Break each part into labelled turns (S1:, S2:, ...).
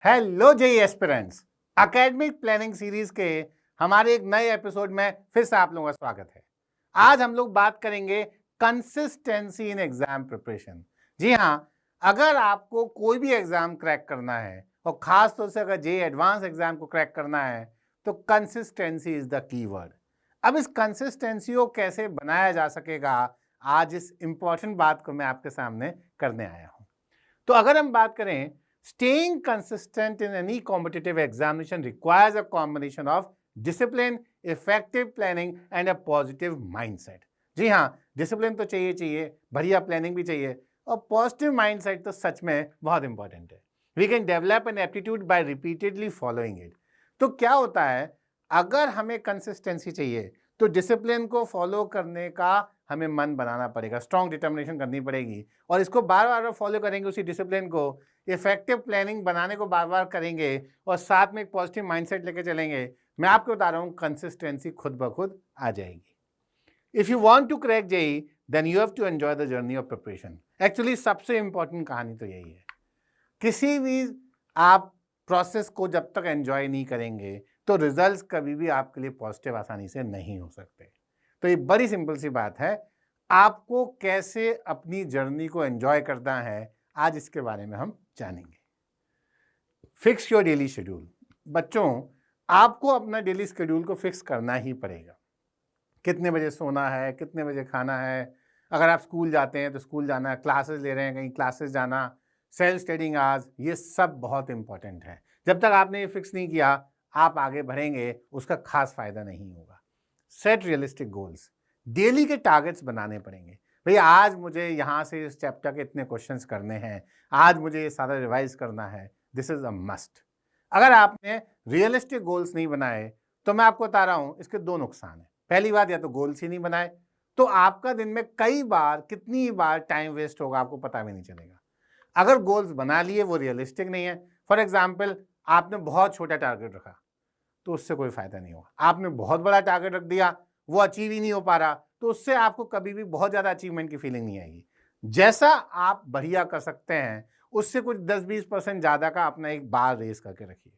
S1: Hello JEE aspirants, academic planning series के हमारे एक नए एपिसोड में फिर से आप लोगों का स्वागत है। आज हम लोग बात करेंगे कंसिस्टेंसी इन एग्जाम प्रिपरेशन। जी हाँ, अगर आपको कोई भी एग्जाम क्रैक करना है और खास तौर से अगर जेई एडवांस एग्जाम को क्रैक करना है तो कंसिस्टेंसी इज द कीवर्ड। अब इस कंसिस्टेंसी को कैसे बनाया जा सकेगा, आज इस इंपॉर्टेंट बात को मैं आपके सामने करने आया हूं। तो अगर हम बात करें, staying consistent in any competitive examination requires a combination of discipline, effective planning and a positive mindset. जी हाँ, डिसिप्लिन तो चाहिए, बढ़िया प्लानिंग भी चाहिए और पॉजिटिव माइंडसेट तो सच में बहुत इंपॉर्टेंट है। We can develop an aptitude by repeatedly following it. तो क्या होता है, अगर हमें कंसिस्टेंसी चाहिए तो डिसिप्लिन को फॉलो करने का हमें मन बनाना पड़ेगा, स्ट्रॉन्ग डिटर्मिनेशन करनी पड़ेगी और इसको बार बार फॉलो करेंगे उसी डिसिप्लिन को, इफेक्टिव प्लानिंग बनाने को बार बार करेंगे और साथ में एक पॉजिटिव माइंडसेट लेके चलेंगे। मैं आपको बता रहा हूँ कंसिस्टेंसी खुद ब खुद आ जाएगी। If you want to crack JEE then you have to enjoy the journey of preparation. Actually सबसे इंपॉर्टेंट कहानी तो यही है, किसी भी आप प्रोसेस को जब तक एंजॉय नहीं करेंगे तो रिजल्ट्स कभी भी आपके लिए पॉजिटिव आसानी से नहीं हो सकते। तो ये बड़ी सिंपल सी बात है, आपको कैसे अपनी जर्नी को एंजॉय करना है, आज इसके बारे में हम जानेंगे। Fix your daily schedule. बच्चों, आपको अपना डेली शेड्यूल को फिक्स करना ही पड़ेगा। कितने बजे सोना है, कितने बजे खाना है, अगर आप स्कूल जाते हैं तो स्कूल जाना, क्लासेस ले रहे हैं कहीं क्लासेस जाना, सेल्फ स्टडिंग आवर्स, ये सब बहुत इंपॉर्टेंट है। जब तक आपने ये फिक्स नहीं किया आप आगे बढ़ेंगे उसका खास फायदा नहीं होगा। सेट रियलिस्टिक गोल्स, डेली के टारगेट्स बनाने पड़ेंगे। भैया आज मुझे यहाँ से इस चैप्टर के इतने क्वेश्चंस करने हैं, आज मुझे ये सारा रिवाइज करना है, दिस इज अ मस्ट। अगर आपने रियलिस्टिक गोल्स नहीं बनाए तो मैं आपको बता रहा हूँ इसके दो नुकसान हैं। पहली बात, या तो गोल्स ही नहीं बनाए तो आपका दिन में कई बार कितनी बार टाइम वेस्ट होगा आपको पता भी नहीं चलेगा। अगर गोल्स बना लिए वो रियलिस्टिक नहीं है, फॉर एग्जाम्पल आपने बहुत छोटा टारगेट रखा तो उससे कोई फायदा नहीं होगा। आपने बहुत बड़ा टारगेट रख दिया, वो अचीव ही नहीं हो पा रहा तो उससे आपको कभी भी बहुत ज्यादा अचीवमेंट की फीलिंग नहीं आएगी। जैसा आप बढ़िया कर सकते हैं उससे कुछ 10-20% ज्यादा का अपना एक बार रेस करके रखिए।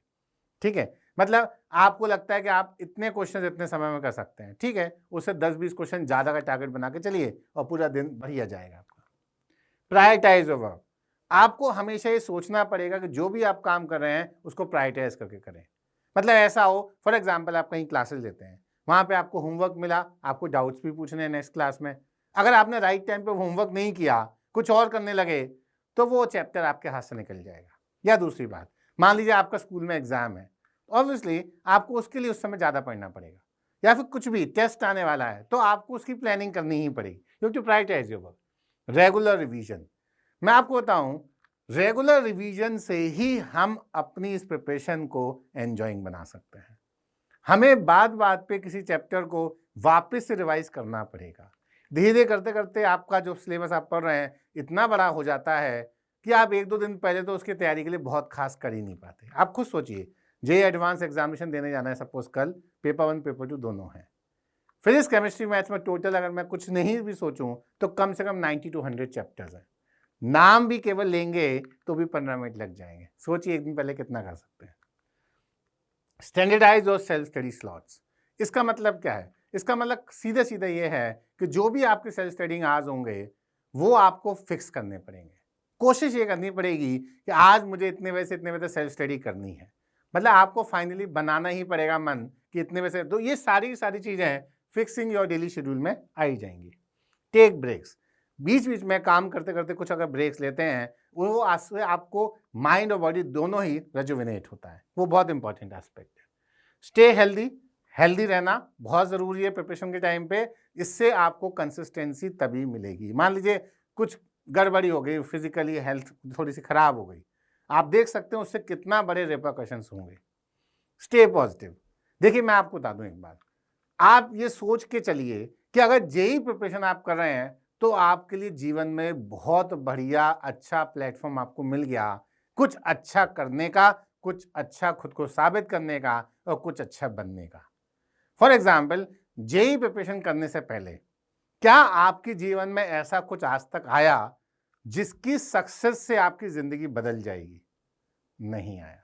S1: ठीक है, मतलब आपको लगता है कि आप इतने क्वेश्चन इतने समय में कर सकते हैं, ठीक है, उससे 10-20 क्वेश्चन ज्यादा का टारगेट बना के चलिए और पूरा दिन बढ़िया जाएगा आपका। Prioritise your work. आपको हमेशा ये सोचना पड़ेगा कि जो भी आप काम कर रहे हैं उसको प्रायोरिटाइज करके करें। मतलब ऐसा हो, फॉर एग्जाम्पल आप कहीं क्लासेस लेते हैं, वहां पे आपको होमवर्क मिला, आपको डाउट्स भी पूछने हैं नेक्स्ट क्लास में, अगर आपने राइट टाइम पे होमवर्क नहीं किया, कुछ और करने लगे तो वो चैप्टर आपके हाथ से निकल जाएगा। या दूसरी बात, मान लीजिए आपका स्कूल में एग्जाम है, ऑब्वियसली आपको उसके लिए उस समय ज़्यादा पढ़ना पड़ेगा, या फिर कुछ भी टेस्ट आने वाला है तो आपको उसकी प्लानिंग करनी ही पड़ेगी। You have to prioritise your work. Regular revision. मैं आपको बताऊं, रेगुलर रिवीजन से ही हम अपनी इस प्रिपरेशन को एंजॉइंग बना सकते हैं। हमें बात बात पे किसी चैप्टर को वापस से रिवाइज करना पड़ेगा। धीरे धीरे करते करते आपका जो सिलेबस आप पढ़ रहे हैं इतना बड़ा हो जाता है कि आप 1-2 दिन पहले तो उसकी तैयारी के लिए बहुत खास कर ही नहीं पाते। आप खुद सोचिए, जेई एडवांस एग्जामिनेशन देने जाना है, सपोज कल पेपर 1 पेपर 2 दोनों हैं, फिजिक्स केमिस्ट्री मैथ्स में टोटल अगर मैं कुछ नहीं भी सोचूं तो कम से कम 90 to 100 चैप्टर्स हैं। नाम भी केवल लेंगे तो भी 15 मिनट लग जाएंगे। सोचिए एक दिन पहले कितना कर सकते हैं। स्टैंडर्डाइज और सेल्फ स्टडी स्लॉट्स। इसका मतलब क्या है? इसका मतलब सीधे सीधे ये है कि जो भी आपके सेल्फ स्टडिंग आवर्स होंगे वो आपको फिक्स करने पड़ेंगे। कोशिश ये करनी पड़ेगी कि आज मुझे इतने बजे से इतने बजे तक सेल्फ स्टडी करनी है। मतलब आपको फाइनली बनाना ही पड़ेगा मन कि इतने बजे से, तो ये सारी चीजें फिक्सिंग योर डेली शेड्यूल में आई जाएंगी। Take breaks. बीच बीच में काम करते करते कुछ अगर ब्रेक्स लेते हैं वो आपको माइंड और बॉडी दोनों ही रेजुविनेट होता है, वो बहुत इंपॉर्टेंट एस्पेक्ट है। Stay healthy. हेल्दी रहना बहुत ज़रूरी है प्रिपरेशन के टाइम पे, इससे आपको कंसिस्टेंसी तभी मिलेगी। मान लीजिए कुछ गड़बड़ी हो गई, फिजिकली हेल्थ थोड़ी सी खराब हो गई, आप देख सकते हैं उससे कितना बड़े रिपरकशंस होंगे। Stay positive. देखिए मैं आपको बता दूं एक बात, आप ये सोच के चलिए कि अगर जेई प्रिपरेशन आप कर रहे हैं तो आपके लिए जीवन में बहुत बढ़िया अच्छा प्लेटफॉर्म आपको मिल गया, कुछ अच्छा करने का, कुछ अच्छा खुद को साबित करने का और कुछ अच्छा बनने का। फॉर एग्जाम्पल, जेई प्रिपरेशन करने से पहले क्या आपके जीवन में ऐसा कुछ आज तक आया जिसकी सक्सेस से आपकी जिंदगी बदल जाएगी? नहीं आया।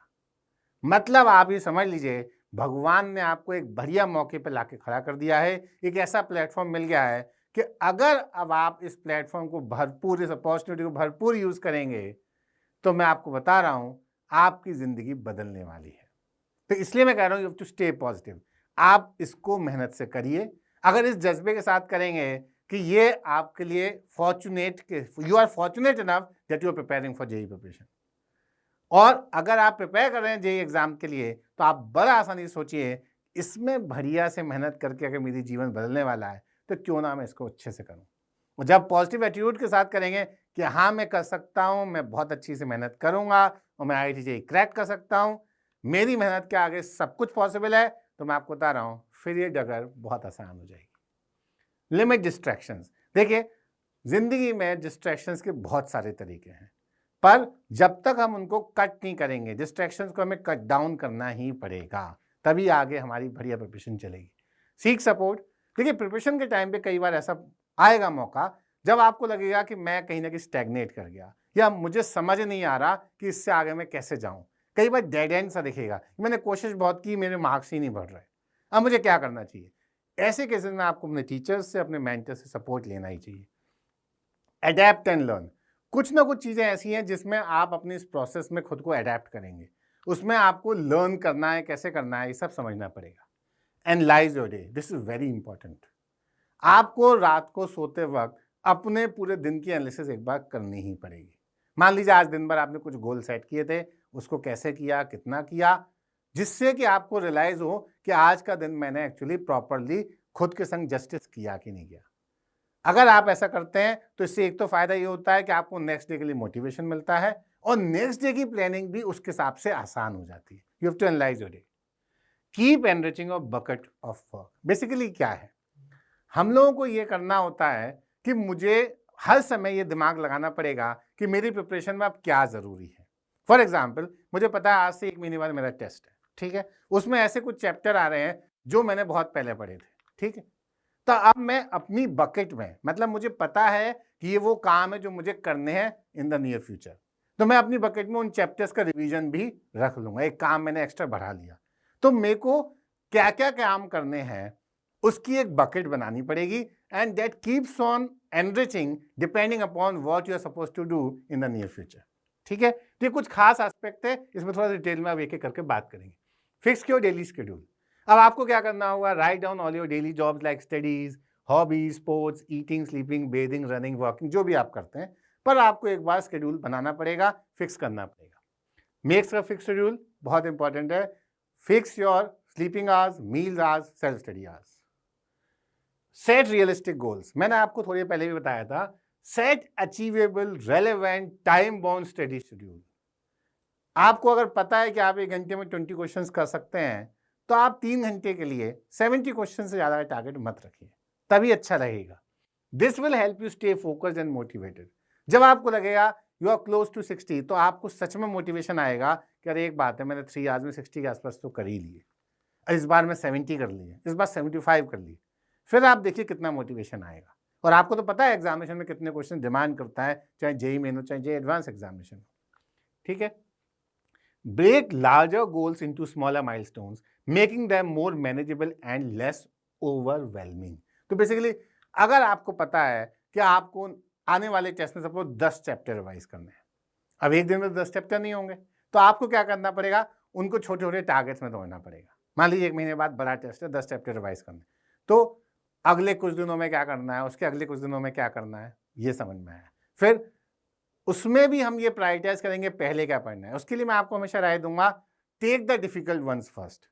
S1: मतलब आप ये समझ लीजिए भगवान ने आपको एक बढ़िया मौके पे लाके खड़ा कर दिया है, एक ऐसा प्लेटफॉर्म मिल गया है कि अगर अब आप इस प्लेटफॉर्म को भरपूर, इस अपॉर्चुनिटी को भरपूर यूज करेंगे तो मैं आपको बता रहा हूं आपकी जिंदगी बदलने वाली है। तो इसलिए मैं कह रहा हूं you have to stay positive. आप इसको मेहनत से करिए। अगर इस जज्बे के साथ करेंगे कि ये आपके लिए फॉर्चुनेट के you are fortunate enough that you are preparing for JEE preparation, और अगर आप प्रिपेयर कर रहे हैं जेईई एग्जाम के लिए तो आप बड़ा आसानी से सोचिए इसमें बढ़िया से मेहनत करके अगर मेरी जीवन बदलने वाला है तो क्यों ना मैं इसको अच्छे से करूं। और जब पॉजिटिव एटीट्यूड के साथ करेंगे कि हाँ मैं कर सकता हूं, मैं बहुत अच्छी से मेहनत करूंगा और मैं आईआईटी जेईई क्रैक कर सकता हूं, मेरी मेहनत के आगे सब कुछ पॉसिबल है, तो मैं आपको बता रहा हूं फिर ये डगर बहुत आसान हो जाएगी। Limit distractions. देखिए जिंदगी में डिस्ट्रैक्शंस के बहुत सारे तरीके हैं, पर जब तक हम उनको कट नहीं करेंगे, डिस्ट्रैक्शंस को हमें कट डाउन करना ही पड़ेगा, तभी आगे हमारी बढ़िया प्रिपरेशन चलेगी। Seek support. देखिए प्रिपरेशन के टाइम पे कई बार ऐसा आएगा मौका जब आपको लगेगा कि मैं कहीं ना कहीं स्टैग्नेट कर गया या मुझे समझ नहीं आ रहा कि इससे आगे मैं कैसे जाऊं। कई बार डेड एंड सा दिखेगा, मैंने कोशिश बहुत की, मेरे मार्क्स ही नहीं बढ़ रहे, अब मुझे क्या करना चाहिए। ऐसे केसेस में आपको अपने टीचर्स से, अपने मेंटर से सपोर्ट लेना ही चाहिए। Adapt and learn. कुछ ना कुछ चीज़ें ऐसी हैं जिसमें आप अपनी इस प्रोसेस में खुद को अडेप्ट करेंगे, उसमें आपको लर्न करना है, कैसे करना है, ये सब समझना पड़ेगा। Analyse your day, this is very important. आपको रात को सोते वक्त अपने पूरे दिन की एनालिसिस एक बार करनी ही पड़ेगी। मान लीजिए आज दिन भर आपने कुछ गोल सेट किए थे, उसको कैसे किया, कितना किया, जिससे कि आपको रियलाइज हो कि आज का दिन मैंने एक्चुअली प्रॉपरली खुद के संग जस्टिस किया कि नहीं किया। अगर आप ऐसा करते हैं तो इससे एक तो फायदा ये होता है कि आपको नेक्स्ट डे के लिए मोटिवेशन मिलता है और नेक्स्ट डे की प्लानिंग भी उसके हिसाब से आसान हो जाती है। You have to analyse your day. Keep enriching your bucket of work. Basically क्या है, हम लोगों को ये करना होता है कि मुझे हर समय ये दिमाग लगाना पड़ेगा कि मेरी प्रिपरेशन में अब क्या जरूरी है। फॉर एग्जाम्पल मुझे पता है आज से 1 महीने बाद मेरा टेस्ट है, ठीक है, उसमें ऐसे कुछ चैप्टर आ रहे हैं जो मैंने बहुत पहले पढ़े थे, ठीक है, तो अब मैं अपनी बकेट में, मतलब मुझे पता है कि ये वो काम है जो मुझे करने हैं इन द नियर फ्यूचर, तो मैं अपनी बकेट में उन चैप्टर्स का रिवीजन भी रख लूंगा। एक काम मैंने एक्स्ट्रा बढ़ा लिया, तो मेरे को क्या क्या काम करने हैं उसकी एक बकेट बनानी पड़ेगी, and that keeps on enriching depending upon what you are suppose to do in the near future. ठीक है, तो ये कुछ खास एस्पेक्ट है, इसमें थोड़ा डिटेल में अब एक एक करके बात करेंगे। Fix your daily schedule. अब आपको क्या करना होगा, write down all your daily jobs like studies, hobbies, sports, eating, sleeping, bathing, running, walking, जो भी आप करते हैं, पर आपको एक बार शेड्यूल बनाना पड़ेगा, फिक्स करना पड़ेगा। मेक्स अ फिक्स शेड्यूल बहुत इंपॉर्टेंट है। Fix your sleeping hours, meal hours, self study hours. Set realistic goals. मैंने आपको थोड़ी पहले भी बताया था, set achievable, relevant, time bound study schedule. आपको अगर पता है कि आप 1 घंटे में 20 क्वेश्चंस कर सकते हैं, तो आप 3 घंटे के लिए 70 क्वेश्चन से ज्यादा टारगेट मत रखिए, तभी अच्छा रहेगा। This will help you stay focused and motivated. जब आपको लगेगा यू आर क्लोज टू 60, तो आपको सच में मोटिवेशन आएगा कि अरे एक बात है, मैंने 3 आवर्स में 60 के आसपास तो कर ही लिए, इस बार मैं 70 कर लिए, इस बार 75 कर लिए, फिर आप देखिए कितना मोटिवेशन आएगा। और आपको तो पता है एग्जामिनेशन में कितने क्वेश्चन डिमांड करता है, चाहे जेईई मेन हो चाहे जेईई एडवांस एग्जामिनेशन हो, ठीक है। Break larger goals into smaller milestones, making them more manageable and less overwhelming. तो बेसिकली अगर आपको पता है कि आपको आने वाले टेस्ट में सपोज 10 चैप्टर रिवाइज करने हैं, अब एक दिन में 10 चैप्टर नहीं होंगे, तो आपको क्या करना पड़ेगा, उनको छोटे छोटे टारगेट्स में तोड़ना पड़ेगा। मान लीजिए 1 महीने बाद बड़ा टेस्ट है, 10 चैप्टर रिवाइज करने, तो अगले कुछ दिनों में क्या करना है, उसके अगले कुछ दिनों में क्या करना है, ये समझ में आया। फिर उसमें भी हम ये प्रायोरिटाइज करेंगे पहले क्या पढ़ना है। उसके लिए मैं आपको हमेशा राय दूंगा, take the difficult ones first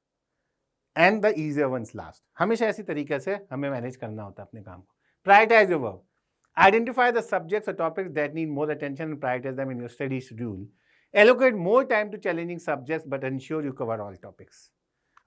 S1: and the easier ones last. हमेशा ऐसी तरीके से हमें मैनेज करना होता है अपने काम को। Prioritise your work, identify the subjects और topics that need more attention and prioritise them in your study schedule. Allocate more time to challenging subjects but ensure you cover all topics.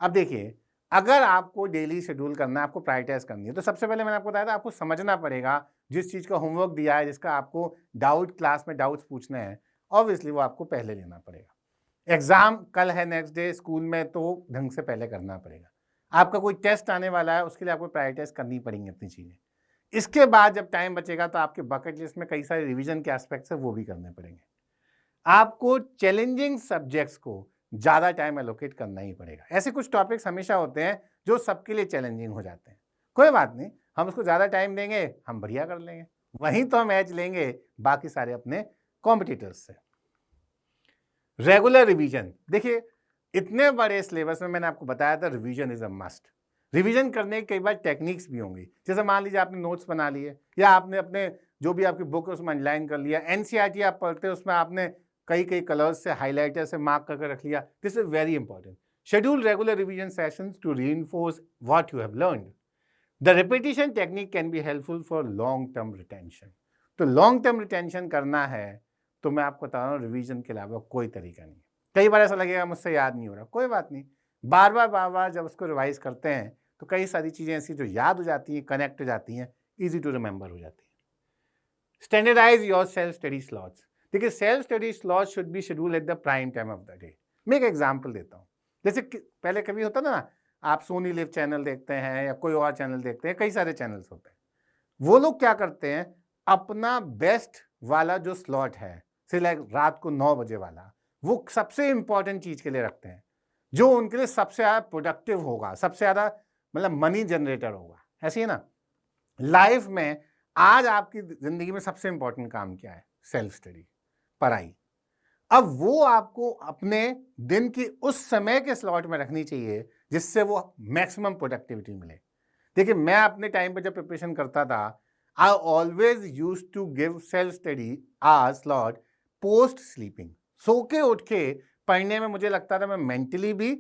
S1: अब देखिए, अगर आपको डेली शेड्यूल करना है, आपको prioritise करनी है, तो सबसे पहले मैंने आपको बताया था, आपको समझना पड़ेगा जिस चीज़ का होमवर्क दिया है, जिसका आपको डाउट, क्लास में डाउट्स पूछने हैं, ऑब्वियसली वो आपको पहले लेना पड़ेगा। एग्जाम कल है, नेक्स्ट डे स्कूल में, तो ढंग से पहले करना पड़ेगा। आपका कोई टेस्ट आने वाला है, उसके लिए आपको प्रायोरिटाइज करनी पड़ेंगी अपनी चीज़ें। इसके बाद जब टाइम बचेगा तो आपके बकेट लिस्ट में कई सारे रिविजन के एस्पेक्ट्स है, वो भी करने पड़ेंगे। आपको चैलेंजिंग सब्जेक्ट्स को ज़्यादा टाइम एलोकेट करना ही पड़ेगा। ऐसे कुछ टॉपिक्स हमेशा होते हैं जो सबके लिए चैलेंजिंग हो जाते हैं। कोई बात नहीं, हम उसको ज़्यादा टाइम देंगे, हम बढ़िया कर लेंगे, वहीं तो हम एज लेंगे बाकी सारे अपने कॉम्पिटिटर्स से। रेगुलर रिवीजन, देखिए इतने बड़े सिलेबस में मैंने आपको बताया था revision is a must. Revision करने के कई बार टेक्निक्स भी होंगी, जैसे मान लीजिए आपने नोट्स बना लिए या आपने अपने जो भी आपकी बुक है उसमें अंडरलाइन कर लिया, एनसीईआरटी आप पढ़ते हैं उसमें आपने कई कई कलर्स से हाईलाइटर से मार्क करके रख लिया। This is very important. Schedule regular revision sessions to reinforce what you have learned. The repetition technique can be helpful for long term retention. तो लॉन्ग टर्म रिटेंशन करना है तो मैं आपको बता रहा हूँ रिवीजन के अलावा कोई तरीका नहीं। कई बार ऐसा लगेगा मुझसे याद नहीं हो रहा, कोई बात नहीं, बार बार जब उसको रिवाइज करते हैं तो कई सारी चीज़ें ऐसी जो याद हो जाती हैं, कनेक्ट हो जाती हैं, ईजी टू रिमेंबर हो जाती है। Standardise your self study slots. देखिए self study slot should be scheduled at the prime time of the day. मैं एक एग्जाम्पल देता हूँ, जैसे पहले कभी होता ना, आप सोनी लिव चैनल देखते हैं या कोई और चैनल देखते हैं, कई सारे चैनल्स होते हैं, वो लोग क्या करते हैं अपना बेस्ट वाला जो स्लॉट है से लाइक रात को 9 बजे वाला, वो सबसे इंपॉर्टेंट चीज के लिए रखते हैं, जो उनके लिए सबसे ज्यादा प्रोडक्टिव होगा, सबसे ज्यादा मतलब मनी जनरेटर होगा। ऐसे ही ना लाइफ में आज आपकी जिंदगी में सबसे इंपॉर्टेंट काम क्या है? सेल्फ स्टडी, पढ़ाई। अब वो आपको अपने दिन की उस समय के स्लॉट में रखनी चाहिए जिससे वो मैक्सिमम प्रोडक्टिविटी मिले। देखिए मैं अपने टाइम पे जब प्रिपरेशन करता था, I always use to give self study hour slot post sleeping. सो के उठ के पढ़ने में मुझे लगता था मैं मेंटली भी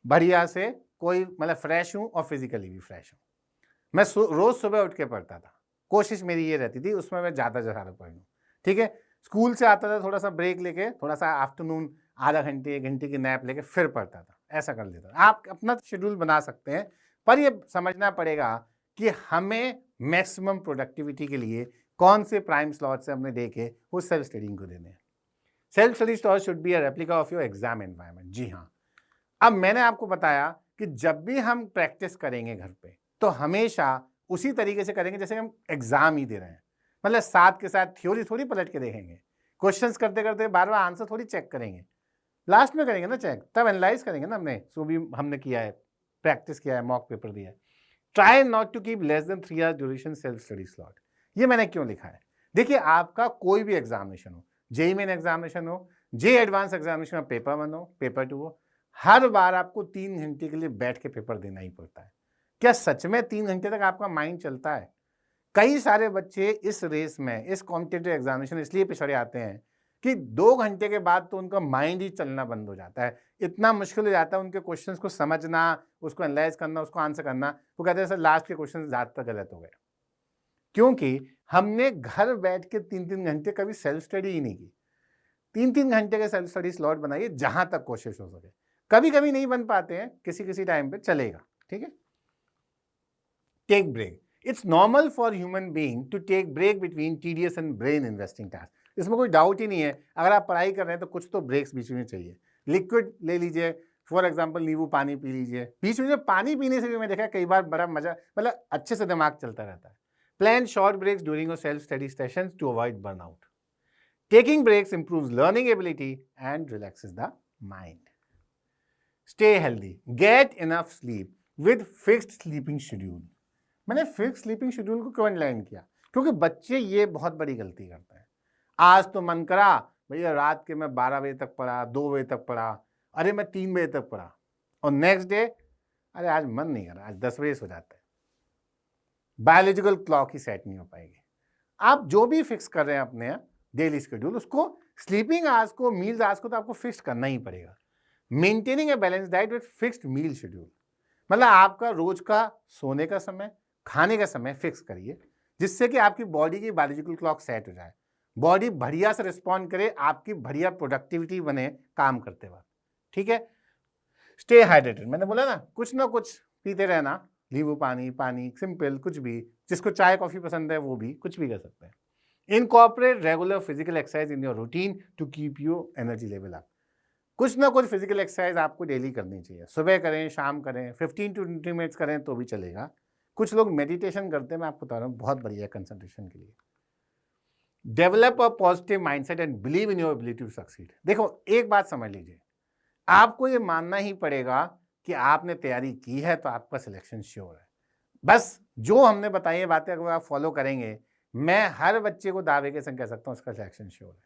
S1: बढ़िया से कोई मतलब फ्रेश हूँ और फिजिकली भी फ्रेश हूँ। मैं रोज सुबह उठ के पढ़ता था, कोशिश मेरी ये रहती थी उसमें मैं ज़्यादा से ज़्यादा पढ़ लूँ। ठीक है, स्कूल से आता था थोड़ा सा ब्रेक लेके, थोड़ा सा आफ्टरनून आधा घंटे 1 घंटे की नैप लेके फिर पढ़ता था, ऐसा कर लेता था। आप अपना शेड्यूल बना सकते हैं, पर ये समझना पड़ेगा कि हमें मैक्सिमम प्रोडक्टिविटी के लिए कौन से प्राइम स्लॉट से हमने देखे वो सेल्फ स्टडिंग को देने हैं। Self study slot should be a replica of your exam environment. जी हाँ, अब मैंने आपको बताया कि जब भी हम प्रैक्टिस करेंगे घर पे तो हमेशा उसी तरीके से करेंगे जैसे हम एग्जाम ही दे रहे हैं। मतलब साथ के साथ थ्योरी थोड़ी पलट के देखेंगे, क्वेश्चंस करते करते बार बार आंसर थोड़ी चेक करेंगे, लास्ट में करेंगे ना चेक, तब एनालाइज करेंगे ना हमने जो भी हमने किया है, प्रैक्टिस किया है, मॉक पेपर दिया है। Try not to keep less than 3 hours duration self study slot. ये मैंने क्यों लिखा है? देखिए आपका कोई भी एग्जामिनेशन हो, जेईई मेन एग्जामिनेशन हो, जे एडवांस एग्जामिनेशन हो, पेपर 1 हो, पेपर 2 हो, हर बार आपको 3 घंटे के लिए बैठ के पेपर देना ही पड़ता है। क्या सच में 3 घंटे तक आपका माइंड चलता है? कई सारे बच्चे इस रेस में, इस कॉम्पिटिटिव एग्जामिनेशन इसलिए पिछड़े आते हैं कि 2 घंटे के बाद तो उनका माइंड ही चलना बंद हो जाता है। इतना मुश्किल हो जाता है उनके क्वेश्चंस को समझना, उसको एनालाइज करना, उसको आंसर करना। वो कहते हैं सर लास्ट के क्वेश्चन ज़्यादातर गलत हो गए, क्योंकि हमने घर बैठ के 3-3 घंटे कभी सेल्फ स्टडी ही नहीं की। 3-3 घंटे के सेल्फ स्टडी स्लॉट बनाइए जहां तक कोशिश हो सके। कभी कभी नहीं बन पाते हैं, किसी किसी टाइम पे चलेगा, ठीक है। Take break. It's normal for human being to take break between tedious and brain investing task. इसमें कोई डाउट ही नहीं है, अगर आप पढ़ाई कर रहे हैं तो कुछ तो ब्रेक्स बीच में चाहिए। लिक्विड ले लीजिए, फॉर एग्जाम्पल नींबू पानी पी लीजिए। बीच में पानी पीने से भी मैं देखा कई बार बड़ा मजा, मतलब अच्छे से दिमाग चलता रहता है। Plan short breaks during your self study sessions to avoid burnout. Taking breaks improves learning ability and relaxes the mind. Stay healthy. Get enough sleep with fixed sleeping schedule. मैंने फिक्स स्लीपिंग शेड्यूल को क्यों इंलाइन किया? क्योंकि बच्चे ये बहुत बड़ी गलती करते हैं। आज तो मन करा भैया रात के मैं 12 बजे तक पढ़ा, 2 बजे तक पढ़ा, अरे मैं 3 बजे तक पढ़ा, और नेक्स्ट डे अरे आज मन नहीं कर रहा, आज 10 बजे सो जाता है। बायोलॉजिकल क्लॉक ही सेट नहीं हो पाएगी। आप जो भी फिक्स कर रहे हैं अपने डेली शेड्यूल, उसको स्लीपिंग आवर्स को, मील्स आवर्स को तो आपको फिक्स करना ही पड़ेगा। Maintaining a balance diet with fixed meal schedule, मतलब आपका रोज का सोने का समय, खाने का समय फिक्स करिए, जिससे कि आपकी बॉडी की बायोलॉजिकल क्लॉक सेट हो जाए, बॉडी बढ़िया से रिस्पॉन्ड करे, आपकी बढ़िया प्रोडक्टिविटी बने काम करते वक्त, ठीक है। स्टे हाइड्रेटेड, मैंने बोला ना कुछ पीते रहना, नींबू पानी, पानी सिंपल, कुछ भी, जिसको चाय कॉफी पसंद है वो भी कुछ भी कर सकते हैं। Incorporate regular physical exercise in your routine to keep your energy level up. कुछ ना कुछ फिजिकल एक्सरसाइज आपको डेली करनी चाहिए, सुबह करें, शाम करें, 15 to 20 मिनट्स करें तो भी चलेगा। कुछ लोग मेडिटेशन करते हैं, मैं आपको बता रहा हूँ बहुत बढ़िया कंसंट्रेशन के लिए। Develop a positive mindset and believe in your ability to succeed. देखो एक बात समझ लीजिए, आपको ये मानना ही पड़ेगा कि आपने तैयारी की है तो आपका सिलेक्शन श्योर है। बस जो हमने बताई है बातें अगर आप फॉलो करेंगे, मैं हर बच्चे को दावे के संग कह सकता हूँ उसका सिलेक्शन श्योर है।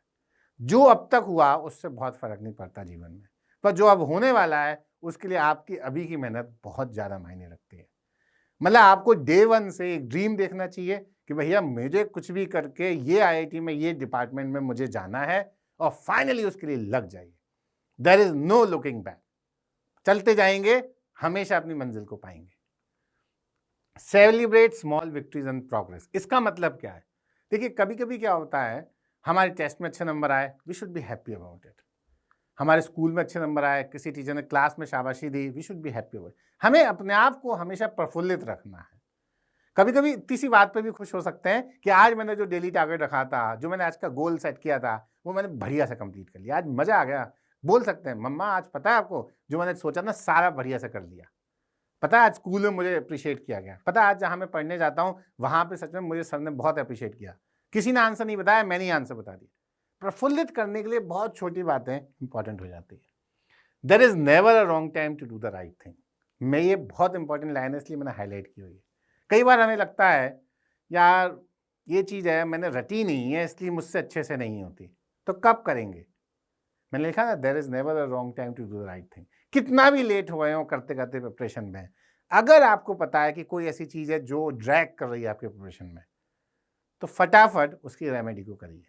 S1: जो अब तक हुआ उससे बहुत फर्क नहीं पड़ता जीवन में, पर जो अब होने वाला है उसके लिए आपकी अभी की मेहनत बहुत ज़्यादा मायने रखती है। मतलब आपको डे वन से एक ड्रीम देखना चाहिए कि भैया मुझे कुछ भी करके ये आईआईटी में ये डिपार्टमेंट में मुझे जाना है और फाइनली उसके लिए लग जाइए। There is no looking back, चलते जाएंगे, हमेशा अपनी मंजिल को पाएंगे। Celebrate small victories and progress. इसका मतलब क्या है? देखिए कभी कभी क्या होता है, हमारे टेस्ट में अच्छे नंबर आए, we should be happy about it. हमारे स्कूल में अच्छे नंबर आए, किसी टीचर ने क्लास में शाबाशी दी, we should be happy about it. हमें अपने आप को हमेशा प्रफुल्लित रखना है। कभी कभी इतनी सी बात पे भी खुश हो सकते हैं कि आज मैंने जो डेली टारगेट रखा था, जो मैंने आज का गोल सेट किया था, वो मैंने बढ़िया से कंप्लीट कर लिया, आज मजा आ गया। बोल सकते हैं मम्मा आज पता है आपको जो मैंने सोचा ना सारा बढ़िया से कर लिया। पता है आज स्कूल में मुझे अप्रिशिएट किया गया। पता है आज जहाँ मैं पढ़ने जाता हूँ वहाँ पे सच में मुझे सर ने बहुत अप्रिशिएट किया। किसी ने आंसर नहीं बताया, मैंने ही आंसर बता दिया। प्रफुल्लित करने के लिए बहुत छोटी बातें इंपॉर्टेंट हो जाती है। There is never a wrong time to do the right thing. मैं ये बहुत इंपॉर्टेंट लाइन है इसलिए मैंने हाईलाइट की हुई है। कई बार हमें लगता है यार ये चीज़ है मैंने रटी नहीं है इसलिए मुझसे अच्छे से नहीं होती, तो कब करेंगे? मैंने लिखा ना there is never a wrong time to do the right thing. कितना भी लेट हो गए हो करते करते प्रिपरेशन में, अगर आपको पता है कि कोई ऐसी चीज़ है जो ड्रैग कर रही है आपके प्रिपरेशन में, तो फटाफट उसकी रेमेडी को करिए।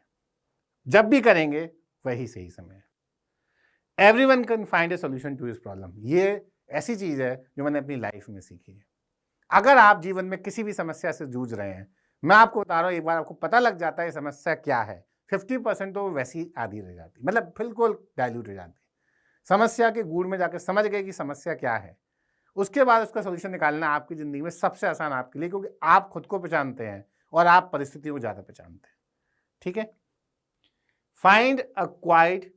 S1: जब भी करेंगे वही सही समय है। Everyone can find a solution to this problem. ये ऐसी चीज़ है जो मैंने अपनी लाइफ में सीखी है। अगर आप जीवन में किसी भी समस्या से जूझ रहे हैं, मैं आपको बता रहा हूँ, एक बार आपको पता लग जाता है समस्या क्या है, 50% तो वैसी आधी रह जाती, मतलब बिल्कुल डायल्यूट हो जाती है। समस्या के गूढ़ में जाकर समझ गए कि समस्या क्या है, उसके बाद उसका सोल्यूशन निकालना आपकी ज़िंदगी में सबसे आसान आपके लिए, क्योंकि आप खुद को पहचानते हैं और आप परिस्थितियों को ज़्यादा पहचानते हैं। ठीक है, find a quiet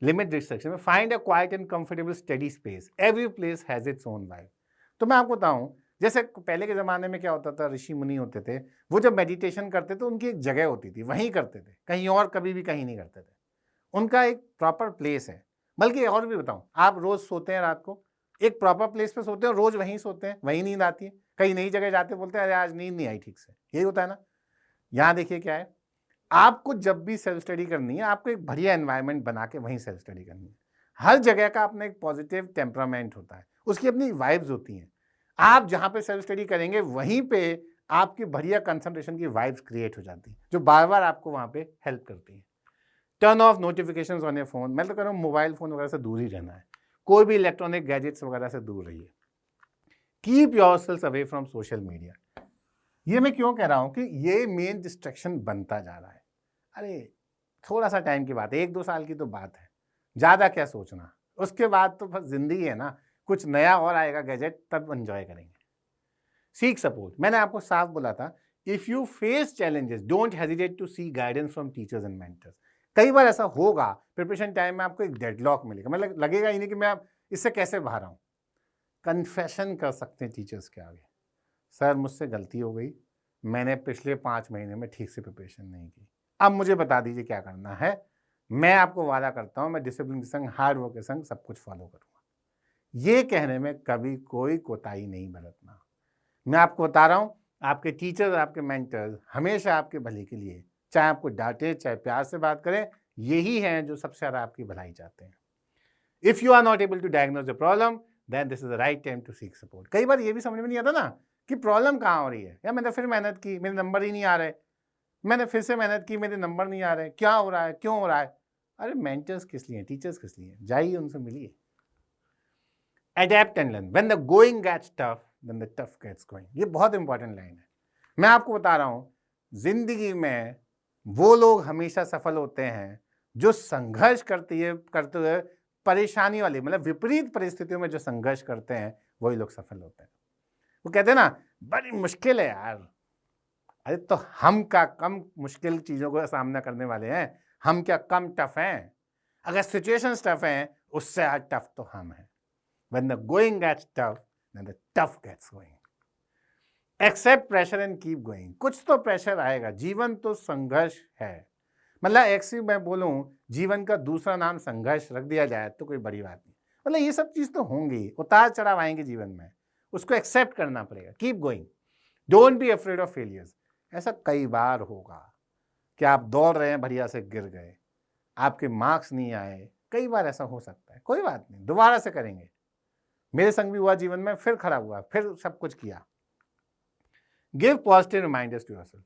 S1: limit distraction में, find a quiet and comfortable study space, every place has its own vibe. तो मैं आपको बताऊं, जैसे पहले के ज़माने में क्या होता था, ऋषि मुनि होते थे, वो जब मेडिटेशन करते थे उनकी एक जगह होती थी, वहीं करते थे, कहीं और कभी भी कहीं नहीं करते थे। उनका एक प्रॉपर प्लेस है। बल्कि और भी बताऊं, आप रोज़ सोते हैं रात को एक प्रॉपर प्लेस पे सोते हैं, रोज़ वहीं सोते हैं, वहीं नींद आती है। कहीं नई जगह जाते बोलते हैं अरे आज नींद नहीं आई ठीक से, यही होता है ना। यहाँ देखिए क्या है, आपको जब भी सेल्फ स्टडी करनी है, आपको एक बढ़िया एनवायरनमेंट बना के वहीं सेल्फ स्टडी करनी है। हर जगह का अपना एक पॉजिटिव टेम्परामेंट होता है, उसकी अपनी वाइब्स होती हैं। आप जहाँ पे सेल्फ स्टडी करेंगे वहीं पे आपकी बढ़िया कंसंट्रेशन की वाइब्स क्रिएट हो जाती है, जो बार बार आपको वहाँ पे हेल्प करती है। Turn off notifications on your phone. मैं तो कह रहा हूँ मोबाइल फोन वगैरह से दूर ही रहना है, कोई भी इलेक्ट्रॉनिक गैजेट्स वगैरह से दूर रहिए। Keep yourself away from social media. ये मैं क्यों कह रहा हूँ कि ये मेन डिस्ट्रैक्शन बनता जा रहा है। अरे थोड़ा सा टाइम की बात है, 1-2 साल की तो बात है, ज़्यादा क्या सोचना, उसके बाद तो बस जिंदगी है ना, कुछ नया और आएगा गैजेट तब एंजॉय करेंगे। Seek support. मैंने आपको साफ बोला था, if you face challenges don't hesitate to see guidance from teachers and mentors. कई बार ऐसा होगा प्रिपरेशन टाइम में आपको एक डेडलॉक मिलेगा, मतलब लगेगा ही नहीं कि मैं इससे कैसे बाहर आऊँ। कन्फेशन कर सकते हैं टीचर्स के आगे, सर मुझसे गलती हो गई, मैंने पिछले 5 महीने में ठीक से प्रिपरेशन नहीं की, अब मुझे बता दीजिए क्या करना है। मैं आपको वादा करता हूँ मैं डिसिप्लिन के संग, हार्ड वर्क के संग सब कुछ फॉलो करूँगा। ये कहने में कभी कोई कोताही नहीं बरतना। मैं आपको बता रहा हूँ, आपके टीचर्स, आपके मेंटर्स हमेशा आपके भले के लिए, चाहे आपको डांटे चाहे प्यार से बात करें, यही हैं जो सबसे ज़्यादा आपकी भलाई चाहते हैं। If you are not able to diagnose the problem then this is the right time to seek support. कई बार ये भी समझ में नहीं आता ना कि प्रॉब्लम कहाँ हो रही है, या मैंने फिर मेहनत की मेरे नंबर ही नहीं आ रहे, मैंने फिर से मेहनत की मेरे नंबर नहीं आ रहे, क्या हो रहा है, क्यों हो रहा है? अरे मेंटर्स किस लिए, टीचर्स किस लिए? जाइए उनसे मिलिए। Adapt and learn, when the going gets tough then the tough gets going. ये बहुत इंपॉर्टेंट लाइन है। मैं आपको बता रहा हूँ, जिंदगी में वो लोग हमेशा सफल होते हैं जो संघर्ष करते हुए परेशानी वाली, मतलब विपरीत परिस्थितियों में जो संघर्ष करते हैं, वही लोग सफल होते हैं। वो कहते हैं ना बड़ी मुश्किल है यार, अरे तो हम क्या कम मुश्किल चीज़ों का सामना करने वाले हैं? हम क्या कम टफ हैं? अगर सिचुएशन टफ हैं, उससे आज टफ तो हम हैं। When the going gets tough, then the tough gets going. Accept pressure and keep going. कुछ तो प्रेशर आएगा, जीवन तो संघर्ष है। मतलब एक सी मैं बोलूँ, जीवन का दूसरा नाम संघर्ष रख दिया जाए तो कोई बड़ी बात नहीं। मतलब ये सब चीज़ तो होंगी, उतार चढ़ाव आएंगे जीवन में, उसको एक्सेप्ट करना पड़ेगा। Keep going, don't be afraid of failures. ऐसा कई बार होगा कि आप दौड़ रहे हैं, बढ़िया से गिर गए, आपके मार्क्स नहीं आए, कई बार ऐसा हो सकता है, कोई बात नहीं, दोबारा से करेंगे। मेरे संग भी हुआ जीवन में, फिर खड़ा हुआ, फिर सब कुछ किया। Give positive reminders to yourself,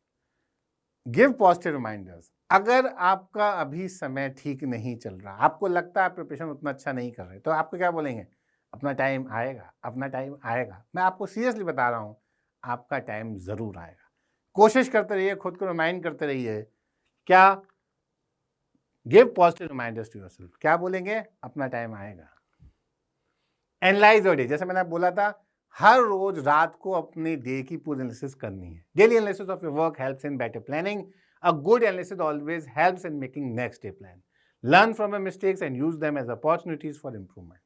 S1: give positive reminders. अगर आपका अभी समय ठीक नहीं चल रहा, आपको लगता है प्रिपरेशन उतना अच्छा नहीं कर रहे, तो आपको क्या बोलेंगे? अपना टाइम आएगा, अपना टाइम आएगा। मैं आपको सीरियसली बता रहा हूं, आपका टाइम जरूर आएगा। कोशिश करते रहिए, खुद को रिमाइंड करते रहिए। क्या? Give positive reminders to yourself. क्या बोलेंगे? अपना टाइम आएगा। एनालाइज योर डे, जैसे मैंने बोला था, हर रोज रात को अपने डे की पूरी एनालिसिस करनी है। Daily analysis of your work helps in better planning. A good analysis always helps in making next day plan. Learn from your mistakes and use them as opportunities for improvement.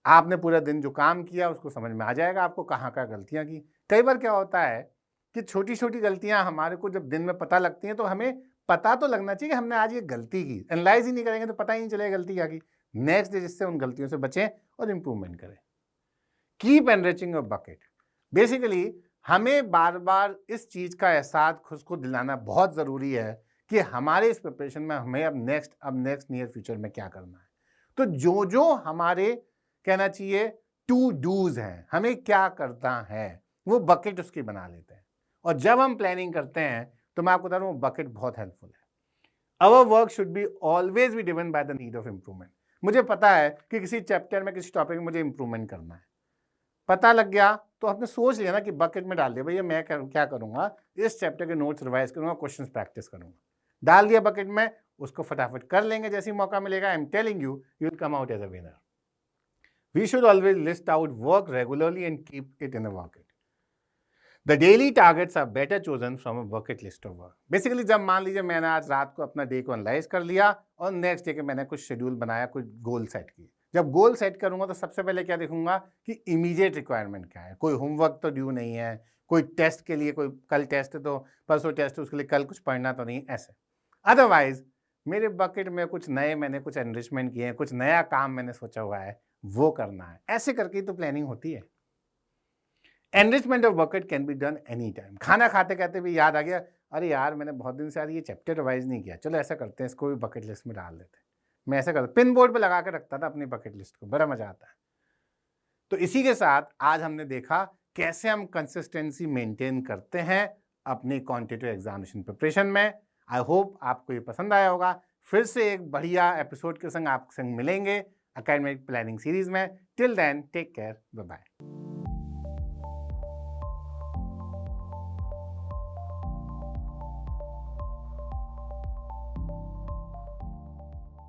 S1: आपने पूरा दिन जो काम किया उसको समझ में आ जाएगा आपको कहाँ कहाँ गलतियां की। कई बार क्या होता है कि छोटी छोटी गलतियां हमारे को जब दिन में पता लगती हैं, तो हमें पता तो लगना चाहिए कि हमने आज ये गलती की। एनालाइज ही नहीं करेंगे तो पता ही नहीं चलेगा गलती क्या की। नेक्स्ट डे जिससे उन गलतियों से बचें और इंप्रूवमेंट करें। Keep enriching your bucket. Basically हमें बार बार इस चीज का एहसास खुद को दिलाना बहुत जरूरी है कि हमारे इस प्रिपरेशन में हमें अब नेक्स्ट नियर फ्यूचर में क्या करना है। तो जो जो हमारे कहना चाहिए टू डूज हैं, हमें क्या करना है, वो बकेट उसकी बना लेते हैं। और जब हम प्लानिंग करते हैं तो मैं आपको बता रहा हूँ बकेट बहुत हेल्पफुल है। Our work should be always be driven by the need of improvement. मुझे पता है कि किसी चैप्टर में, किसी टॉपिक में मुझे इंप्रूवमेंट करना है, पता लग गया तो आपने सोच लिया ना कि बकेट में डाल दिया, भैया मैं क्या करूंगा, इस चैप्टर के नोट्स रिवाइज करूंगा, क्वेश्चंस प्रैक्टिस करूंगा। डाल दिया बकेट में, उसको फटाफट कर लेंगे जैसे ही मौका मिलेगा। I am telling you, you will come out as a winner. We should always list out work regularly and keep it in a bucket. The daily targets are better chosen from a bucket list of work. Basically, जब मान लीजिए मैंने आज रात को अपना day को analyse कर लिया और नेक्स्ट डे के मैंने कुछ शेड्यूल बनाया, कुछ गोल सेट किए। जब गोल सेट करूंगा तो सबसे पहले क्या देखूंगा कि इमीडिएट रिक्वायरमेंट क्या है। कोई होमवर्क तो ड्यू नहीं है, कोई टेस्ट के लिए, कोई कल टेस्ट है तो परसों टेस्ट है, उसके लिए कल कुछ पढ़ना तो नहीं, ऐसे। अदरवाइज मेरे बकेट में कुछ नए, मैंने कुछ एनरिचमेंट किए हैं, कुछ नया काम मैंने सोचा हुआ है, वो करना है। ऐसे करके तो प्लानिंग होती है। Enrichment of bucket can be done any time. खाना खाते खाते भी याद आ गया, अरे यार मैंने बहुत दिन से यार ये चैप्टर रिवाइज नहीं किया, चलो ऐसा करते हैं, इसको भी बकेट लिस्ट में डाल देते हैं। मैं ऐसा करता, पिन बोर्ड पे लगा के रखता था अपनी बकेट लिस्ट को, बड़ा मजा आता है। तो इसी के साथ आज हमने देखा कैसे हम कंसिस्टेंसी मेंटेन करते हैं अपनी कॉम्पिटिटिव एग्जामिनेशन प्रिपरेशन में। आई होप आपको ये पसंद आया होगा। फिर से एक बढ़िया एपिसोड के संग आपके संग मिलेंगे एकेडमिक प्लानिंग सीरीज में। Till then take care, bye bye.